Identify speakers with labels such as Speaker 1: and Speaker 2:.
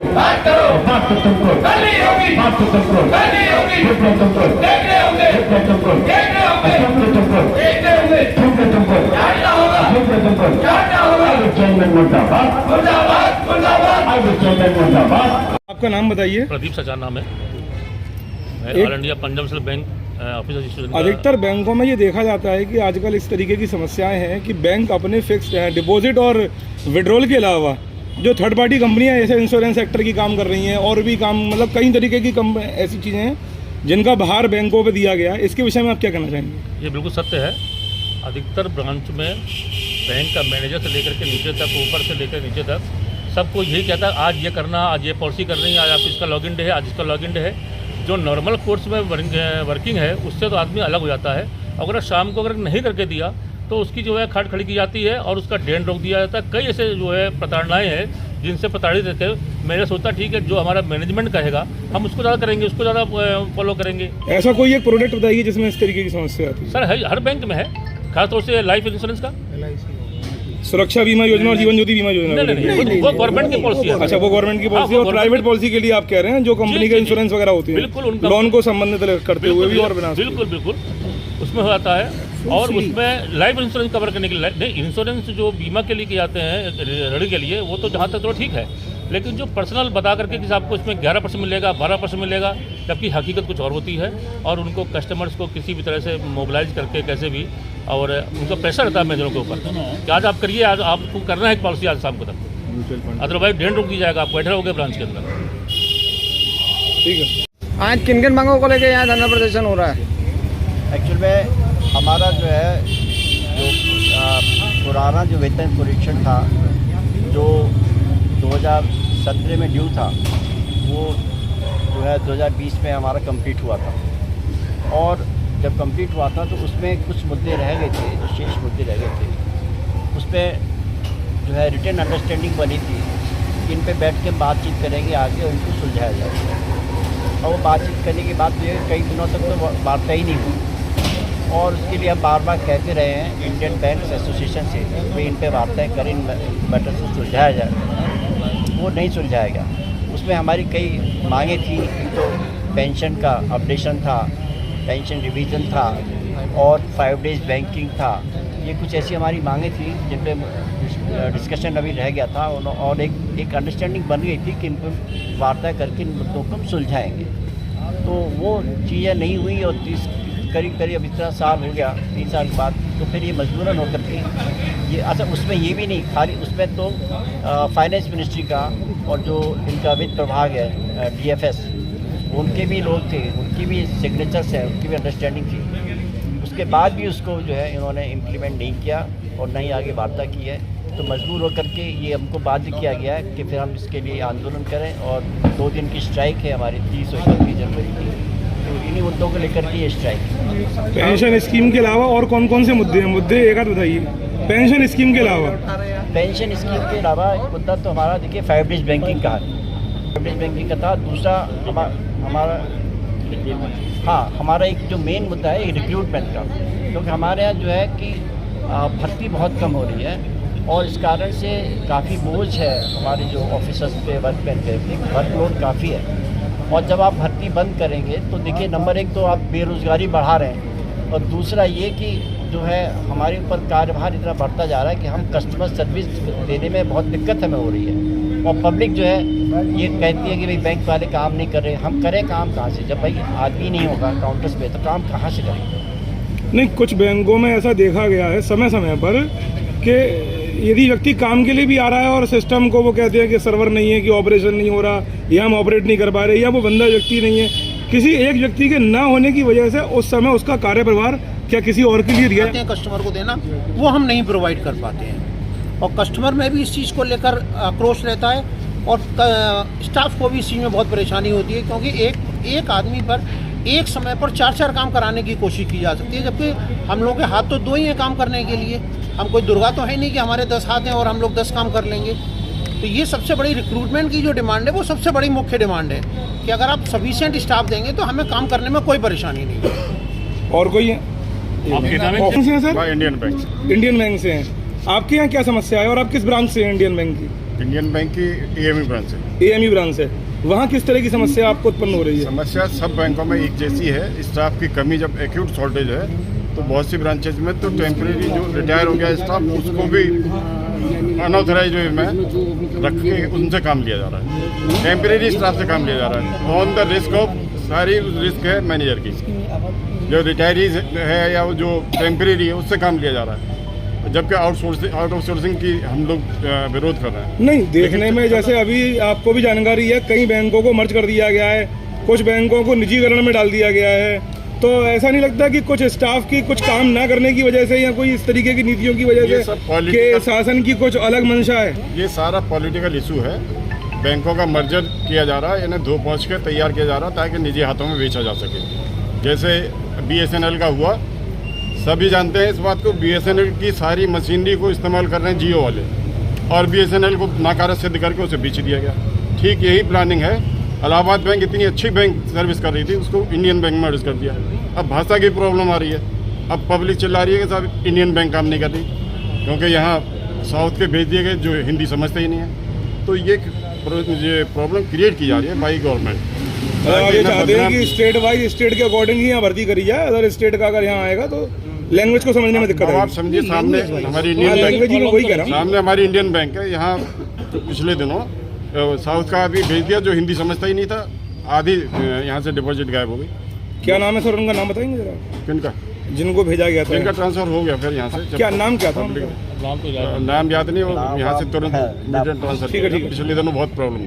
Speaker 1: बात करो, बात तो तुमको करनी होगी, बात तो तुमको करनी होगी, तुमको देखने होंगे, तुमको देखने होंगे, तुमको देखने होंगे, तुमको जानना होगा, तुमको जानना होगा। चेयरमैन मुर्दाबाद, मुर्दाबाद, मुर्दाबाद। चेयरमैन मुर्दाबाद।
Speaker 2: आपका नाम बताइए।
Speaker 3: प्रदीप सचान नाम है, all India Punjab national bank officer student.
Speaker 2: अधिकतर बैंकों में ये देखा जाता है कि आजकल इस तरीके की समस्याएं हैं कि बैंक अपने फिक्स्ड डिपॉजिट और विड्रॉल के अलावा जो थर्ड पार्टी कंपनियां ऐसे इंश्योरेंस सेक्टर की काम कर रही हैं और भी काम, मतलब कई तरीके की ऐसी चीज़ें हैं जिनका बाहर बैंकों पे दिया गया है। इसके विषय में आप क्या कहना चाहेंगे?
Speaker 3: ये बिल्कुल सत्य है। अधिकतर ब्रांच में बैंक का मैनेजर से लेकर के नीचे तक, ऊपर से लेकर नीचे तक सबको यही कहता है आज ये करना, आज ये पॉलिसी करनी है, आज आप इसका लॉगिन डे है, आज इसका लॉगिन डे है। जो नॉर्मल कोर्स में वर्किंग है उससे तो आदमी अलग हो जाता है। अगर शाम को अगर नहीं करके दिया तो उसकी जो है खाट खड़ी की जाती है और उसका डेन रोक दिया जाता है। कई ऐसे जो है प्रताड़नाएँ हैं जिनसे प्रताड़ित रहते हैं। मैंने सोचा ठीक है, जो हमारा मैनेजमेंट कहेगा हम उसको ज़्यादा करेंगे, उसको ज़्यादा फॉलो करेंगे।
Speaker 2: ऐसा कोई एक प्रोडक्ट बताइए जिसमें इस तरीके की समस्या आती है?
Speaker 3: सर हर बैंक में है, खासतौर से लाइफ इंश्योरेंस का,
Speaker 2: सुरक्षा बीमा योजना और जीवन ज्योति बीमा योजना।
Speaker 3: नहीं, वो गवर्नमेंट की पॉलिसी है।
Speaker 2: अच्छा, वो गवर्नमेंट की पॉलिसी और प्राइवेट पॉलिसी के लिए आप कह रहे हैं जो कंपनी के इंश्योरेंस वगैरह होती है,
Speaker 3: बिल्कुल उनका
Speaker 2: लोन को संबंधित करते हुए भी और बिना।
Speaker 3: बिल्कुल उसमें हो जाता है। और उसमें लाइफ इंश्योरेंस कवर करने के लिए नहीं, इंश्योरेंस जो बीमा के लिए किए जाते हैं ऋण के लिए, वो तो जहाँ तक तो ठीक है, लेकिन जो पर्सनल बता करके कि आपको इसमें 11% मिलेगा, 12% मिलेगा, जबकि हकीकत कुछ और होती है। और उनको कस्टमर्स को किसी भी तरह से मोबिलाइज करके कैसे भी, और उनका प्रेशर रहता है मैनेजरों के ऊपर कि आज आप करिए, आज आपको करना है एक पॉलिसी आज शाम को तक, अदरवाइज डेन रोक दी जाएगा, आप बैठे रहोगे ब्रांच के अंदर।
Speaker 2: ठीक है।
Speaker 4: आज किन किन मांगों को लेकर यहाँ धरना प्रदर्शन हो रहा है?
Speaker 5: एक्चुअल में हमारा जो है पुराना जो वेतन परीक्षण था जो 2017 में ड्यू था, वो जो है 2020 में हमारा कंप्लीट हुआ था। और जब कंप्लीट हुआ था तो उसमें कुछ मुद्दे रह गए थे, जो शेष मुद्दे रह गए थे, उसमें जो है रिटन अंडरस्टैंडिंग बनी थी कि इन पे बैठ के बातचीत करेंगे आगे और इनको सुलझाया जाएगा। और वो बातचीत करने के बाद जो कई दिनों तक तो वार्ता ही नहीं हुई, और उसके लिए हम बार बार कहते रहे हैं इंडियन बैंक्स एसोसिएशन से वे इन पे वार्ताएँ करें, इन मैटर से सुलझाया जाए। वो नहीं सुलझाया गया। उसमें हमारी कई मांगें थी, तो पेंशन का अपडेशन था, पेंशन रिवीजन था और 5 डेज बैंकिंग था। ये कुछ ऐसी हमारी मांगें थी जिन पे डिस्कशन अभी रह गया था, और एक अंडरस्टैंडिंग बन गई थी कि इन पर वार्ता करके इन मुद्दों को हम सुलझाएँगे। तो वो चीज़ें नहीं हुई और करीब अब इतना साल हो गया, 3 साल के बाद, तो फिर ये मजबूरन होकर के ये अच्छा उसमें ये भी नहीं खाली, उसमें तो फाइनेंस मिनिस्ट्री का और जो इनका वित्त प्रभाग है DFS, उनके भी लोग थे, उनकी भी सिग्नेचर्स हैं, उनकी भी अंडरस्टैंडिंग थी। उसके बाद भी उसको जो है इन्होंने इम्प्लीमेंट नहीं किया और न ही आगे वार्ता की है। तो मजबूर होकर के ये हमको बाध्य किया गया है कि फिर हम इसके लिए आंदोलन करें, और 2 दिन की स्ट्राइक है हमारी 30 और 31 जनवरी की। तो इन्हीं मुद्दों को लेकर के ये स्ट्राइक।
Speaker 2: पेंशन स्कीम के अलावा और कौन कौन से मुद्दे हैं? मुद्दे एक आध बताइए। पेंशन स्कीम के अलावा एक
Speaker 5: मुद्दा तो हमारा देखिए 5 डेज बैंकिंग का है, 5 डेज बैंकिंग का था। दूसरा हमारा एक जो मेन मुद्दा है रिक्रूटमेंट का, क्योंकि हमारे यहाँ जो है कि भर्ती बहुत कम हो रही है और इस कारण से काफ़ी बोझ है हमारे जो ऑफिसर्स पे, वर्कमैन पे, वर्कलोड काफ़ी है। और जब आप भर्ती बंद करेंगे तो देखिए नंबर 1 तो आप बेरोज़गारी बढ़ा रहे हैं, और दूसरा ये कि जो है हमारे ऊपर कार्यभार इतना बढ़ता जा रहा है कि हम कस्टमर सर्विस देने में बहुत दिक्कत हमें हो रही है। और पब्लिक जो है ये कहती है कि भाई बैंक वाले काम नहीं कर रहे। हम करें काम कहाँ से, जब भाई आदमी नहीं होगा काउंटर्स पे तो काम कहाँ से करेंगे?
Speaker 2: नहीं, कुछ बैंकों में ऐसा देखा गया है समय समय पर कि यदि व्यक्ति काम के लिए भी आ रहा है और सिस्टम को वो कहते हैं कि सर्वर नहीं है, कि ऑपरेशन नहीं हो रहा, या हम ऑपरेट नहीं कर पा रहे, या वो बंदा व्यक्ति नहीं है, किसी एक व्यक्ति के ना होने की वजह से उस समय उसका कार्यप्रभार क्या किसी और के लिए दिया है?
Speaker 6: कस्टमर को देना वो हम नहीं प्रोवाइड कर पाते हैं, और कस्टमर में भी इस चीज़ को लेकर आक्रोश रहता है, और स्टाफ को भी इस चीज़ में बहुत परेशानी होती है, क्योंकि एक आदमी पर एक समय पर 4 काम कराने की कोशिश की जा सकती है, जबकि हम लोगों के हाथ तो 2 ही हैं काम करने के लिए। हम कोई दुर्गा तो है नहीं कि हमारे 10 हाथ हैं और हम लोग 10 काम कर लेंगे। तो ये सबसे बड़ी रिक्रूटमेंट की जो डिमांड है वो सबसे बड़ी मुख्य डिमांड है कि अगर आप सफिशिएंट स्टाफ देंगे तो हमें काम करने में कोई परेशानी नहीं है।
Speaker 2: और कोई है? कौन से हैं sir?
Speaker 7: Indian bank.
Speaker 2: Indian bank से हैं। आपके यहाँ क्या समस्या है और आप किस ब्रांच से हैं इंडियन बैंक की?
Speaker 7: इंडियन बैंक की एएमई ब्रांच है।
Speaker 2: एएमई ब्रांच है। वहाँ किस तरह की समस्या आपको उत्पन्न हो रही है?
Speaker 7: समस्या सब बैंकों में एक जैसी है। स्टाफ की कमी जब एक्यूट शॉर्टेज है तो बहुत सी ब्रांचेज में तो टेम्परेरी जो रिटायर हो गया स्टाफ उसको भी अनऑथराइज वे में रख के उनसे काम लिया जा रहा है। टेम्परेरी स्टाफ से काम लिया जा रहा है ऑन द रिस्क ऑफ सारी रिस्क है मैनेजर की। जो रिटायरीज है या वो जो टेम्परेरी है उससे काम लिया जा रहा है, जबकि आउट ऑफ सोर्सिंग की हम लोग विरोध कर रहे हैं।
Speaker 2: नहीं, देखने में जैसे अभी आपको भी जानकारी है कई बैंकों को मर्ज कर दिया गया है, कुछ बैंकों को निजीकरण में डाल दिया गया है, तो ऐसा नहीं लगता कि कुछ स्टाफ की कुछ काम ना करने की वजह से या कोई इस तरीके की नीतियों की वजह से कि शासन की कुछ अलग मंशा है? ये
Speaker 7: सारा पॉलिटिकल इशू है। बैंकों का मर्जर किया जा रहा है, इन्हें धो पहुँच के तैयार किया जा रहा है ताकि निजी हाथों में बेचा जा सके। जैसे BSNL का हुआ, सभी जानते हैं इस बात को। BSNL की सारी मशीनरी को इस्तेमाल कर रहे हैं जियो वाले और BSNL को नाकारा सिद्ध करके उसे बेच दिया गया। ठीक यही प्लानिंग है। इलाहाबाद बैंक इतनी अच्छी बैंक सर्विस कर रही थी, उसको इंडियन बैंक में मर्ज कर दिया। अब भाषा की प्रॉब्लम आ रही है, अब पब्लिक चिल्ला रही है कि साहब इंडियन बैंक काम नहीं कर रही क्योंकि यहाँ साउथ के भेज दिए गए जो हिंदी समझते ही नहीं है। तो ये प्रॉब्लम क्रिएट की जा रही है बाई गवर्नमेंट।
Speaker 2: आप ये चाहते हैं कि स्टेट वाइज स्टेट के अकॉर्डिंग ही यहाँ भर्ती करी जाए, अदर स्टेट का अगर यहाँ आएगा तो लैंग्वेज को समझने में दिक्कत है।
Speaker 7: आप समझिए, सामने हमारी इंडियन बैंक, सामने हमारी इंडियन बैंक है। यहाँ पिछले दिनों साउथ का अभी भेज दिया जो हिंदी समझता ही नहीं था, आधी यहाँ से डिपॉजिट गायब हो गई।
Speaker 2: क्या नाम है सर उनका? नाम बताएंगे जरा।
Speaker 7: किनका?
Speaker 2: जिनको भेजा गया था।
Speaker 7: जिनका ट्रांसफर हो गया फिर यहाँ से।
Speaker 2: क्या नाम क्या था?
Speaker 7: नाम याद नहीं, और यहाँ से तुरंत ट्रांसफर।
Speaker 2: ठीक है।
Speaker 7: पिछले दिनों बहुत प्रॉब्लम